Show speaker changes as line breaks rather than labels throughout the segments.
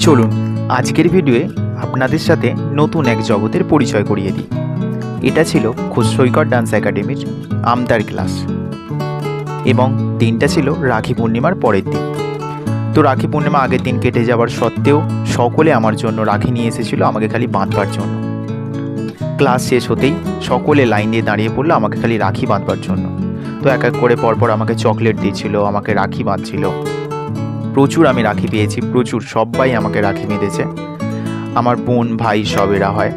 চলুন আজকের ভিডিওয়ে আপনাদের সাথে নতুন এক জগতের পরিচয় করিয়ে দিই। এটা ছিল সৈকত ডান্স একাডেমির আমতার ক্লাস এবং দিনটা ছিল রাখি পূর্ণিমার পরের দিন। তো রাখি পূর্ণিমা আগের দিন কেটে যাওয়ার সত্ত্বেও সকলে আমার জন্য রাখি নিয়ে এসেছিল, আমাকে খালি বাঁধবার জন্য। ক্লাস শেষ হতেই সকলে লাইন দিয়ে দাঁড়িয়ে পড়লো আমাকে খালি রাখি বাঁধবার জন্য। তো এক এক করে পরপর আমাকে চকলেট দিয়েছিল, আমাকে রাখি বাঁধছিল। প্রচুর আমি রাখি পেয়েছি, প্রচুর, সবাই আমাকে রাখি বেঁধেছে। আমার বোন ভাই সব এরা হয়।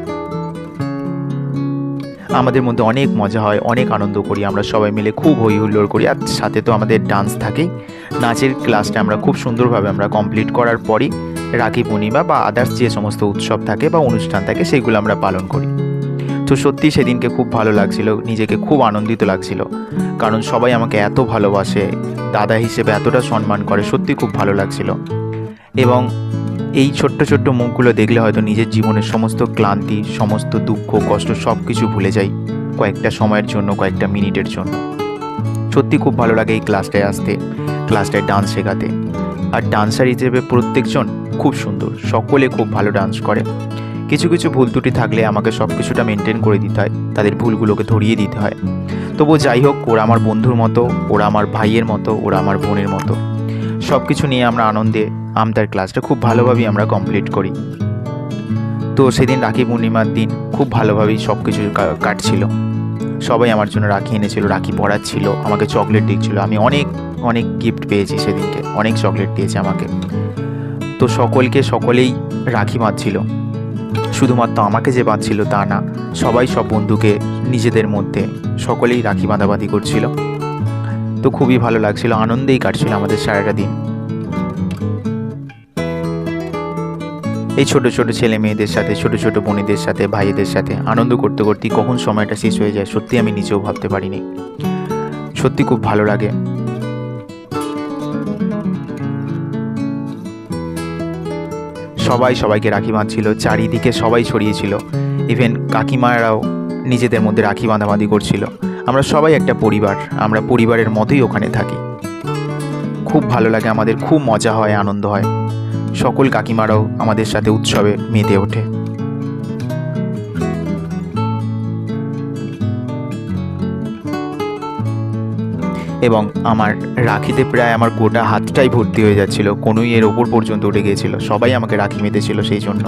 আমাদের মধ্যে অনেক মজা হয়, অনেক আনন্দ করি, আমরা সবাই মিলে খুব হই হুল্লোড় করি। আর সাথে তো আমাদের ডান্স থাকেই। নাচের ক্লাসটা আমরা খুব সুন্দরভাবে আমরা কমপ্লিট করার পরই রাখি পূর্ণিমা বা আদার্স যে সমস্ত উৎসব থাকে বা অনুষ্ঠান থাকে সেগুলো আমরা পালন করি। তো সত্যি সেদিনকে খুব ভালো লাগছিল, নিজেকে খুব আনন্দিত লাগছিল, কারণ সবাই আমাকে এত ভালোবাসে, দাদা হিসেবে এতটা সম্মান করে, সত্যি খুব ভালো লাগছিল। এবং এই ছোট্ট ছোট্ট মুখগুলো দেখলে হয়তো নিজের জীবনের সমস্ত ক্লান্তি, সমস্ত দুঃখ কষ্ট সব কিছু ভুলে যাই কয়েকটা সময়ের জন্য, কয়েকটা মিনিটের জন্য। সত্যি খুব ভালো লাগে এই ক্লাসটায় আসতে, ক্লাসটায় ডান্স শেখাতে। আর ডান্সার হিসেবে প্রত্যেকজন খুব সুন্দর, সকলে খুব ভালো ডান্স করে। কিছু কিছু ভুল ত্রুটি থাকলে আমাকে সব কিছুটা মেনটেন করে দিতে হয়, তাদের ভুলগুলোকে ধরিয়ে দিতে হয়। তবু যাই হোক, ওরা আমার বন্ধুর মতো, ওরা আমার ভাইয়ের মতো, ওরা আমার বোনের মতো। সব কিছু নিয়ে আমরা আনন্দে আমতার ক্লাসটা খুব ভালোভাবেই আমরা কমপ্লিট করি। তো সেদিন রাখি পূর্ণিমার দিন খুব ভালোভাবেই সব কিছু কাটছিল। সবাই আমার জন্য রাখি এনেছিল, রাখি পরাচ্ছিল, আমাকে চকলেট দিচ্ছিল। আমি অনেক অনেক গিফট পেয়েছি সেদিনকে, অনেক চকলেট দিয়েছে আমাকে। তো সকলেই রাখি বাঁধছিল। শুধুমাত্র আমাকে যে বাঁধছিল তা না, সবাই সব বন্ধুকে নিজেদের মধ্যে সকলেই রাখি বাঁধাবাঁধি করছিল। তো খুবই ভালো লাগছিল, আনন্দেই কাটছিল আমাদের সারাটা দিন। এই ছোট ছোট ছেলে মেয়েদের সাথে, ছোট ছোট বোনেদের সাথে, ভাইদের সাথে আনন্দ করতে করতে কখন সময়টা শেষ হয়ে যায় সত্যি আমি নিজেও ভাবতে পারিনি। সত্যি খুব ভালো লাগে। সবাই সবাইকে রাখি বাঁধছিল, চারিদিকে সবাই ছড়িয়েছিল। ইভেন কাকিমারাও নিজেদের মধ্যে রাখি বাঁধাবাঁধি করছিল। আমরা সবাই একটা পরিবার, আমরা পরিবারের মতোই ওখানে থাকি। খুব ভালো লাগে আমাদের, খুব মজা হয়, আনন্দ হয়। সকল কাকিমারাও আমাদের সাথে উৎসবে মেতে ওঠে। এবং আমার রাখিতে প্রায় আমার গোটা হাতটাই ভর্তি হয়ে যাচ্ছিল, কোনোই এর ওপর পর্যন্ত উঠে গিয়েছিল। সবাই আমাকে রাখি মেতেছিল সেই জন্য।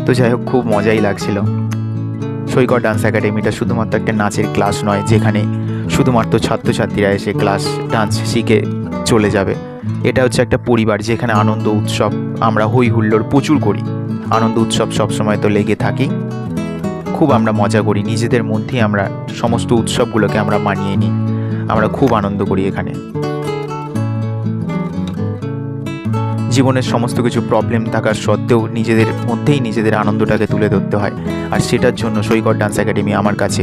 তো যাই হোক, খুব মজাই লাগছিল। সৈকত ডান্স একাডেমিটা শুধুমাত্র একটা নাচের ক্লাস নয় যেখানে শুধুমাত্র ছাত্রছাত্রীরা এসে ক্লাস ডান্স শিখে চলে যাবে। এটা হচ্ছে একটা পরিবার যেখানে আনন্দ উৎসব আমরা হই হুল্লোড় প্রচুর করি। আনন্দ উৎসব সবসময় তো লেগে থাকি, খুব আমরা মজা করি। নিজেদের মধ্যেই আমরা সমস্ত উৎসবগুলোকে আমরা মানিয়ে নিই, আমরা খুব আনন্দ করি এখানে। জীবনের সমস্ত কিছু প্রবলেম থাকার সত্ত্বেও নিজেদের মধ্যেই নিজেদের আনন্দটাকে তুলে ধরতে হয়। আর সেটার জন্য সৈকত ডান্স একাডেমি আমার কাছে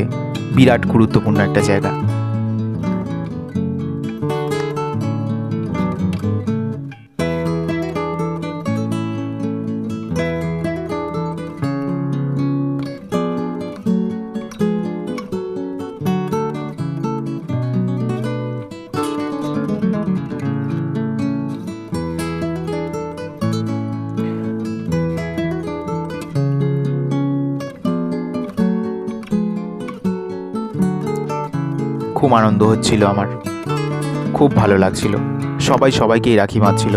বিরাট গুরুত্বপূর্ণ একটা জায়গা। খুব আনন্দ হচ্ছিল আমার, খুব ভালো লাগছিল। সবাই সবাইকেই রাখি বাঁধছিল,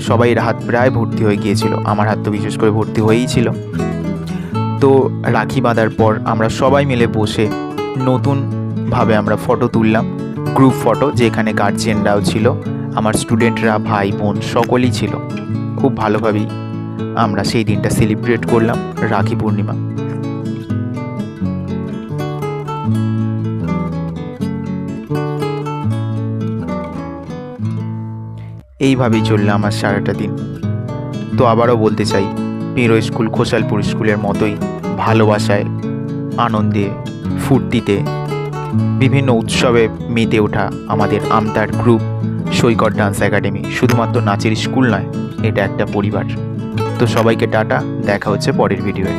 সবাইয়ের হাত প্রায় ভর্তি হয়ে গিয়েছিল। আমার হাত তো বিশেষ করে ভর্তি হয়েই ছিল। তো রাখি বাঁধার পর আমরা সবাই মিলে বসে নতুনভাবে আমরা ফটো তুললাম, গ্রুপ ফটো, যেখানে গার্জিয়ানরাও ছিল, আমার স্টুডেন্টরা, ভাই বোন সকলেই ছিল। খুব ভালোভাবেই আমরা সেই দিনটা সেলিব্রেট করলাম, রাখি পূর্ণিমা। এইভাবেই চললো আমার সারাটা দিন। তো আবারও বলতে চাই, পিরো স্কুল খোসালপুর স্কুলের মতোই ভালোবাসায়, আনন্দে, ফুর্তিতে, বিভিন্ন উৎসবে মেতে ওঠা আমাদের আমতার গ্রুপ সৈকত ডান্স একাডেমি শুধুমাত্র নাচের স্কুল নয়, এটা একটা পরিবার। তো সবাইকে টাটা, দেখা হচ্ছে পরের ভিডিওয়ে।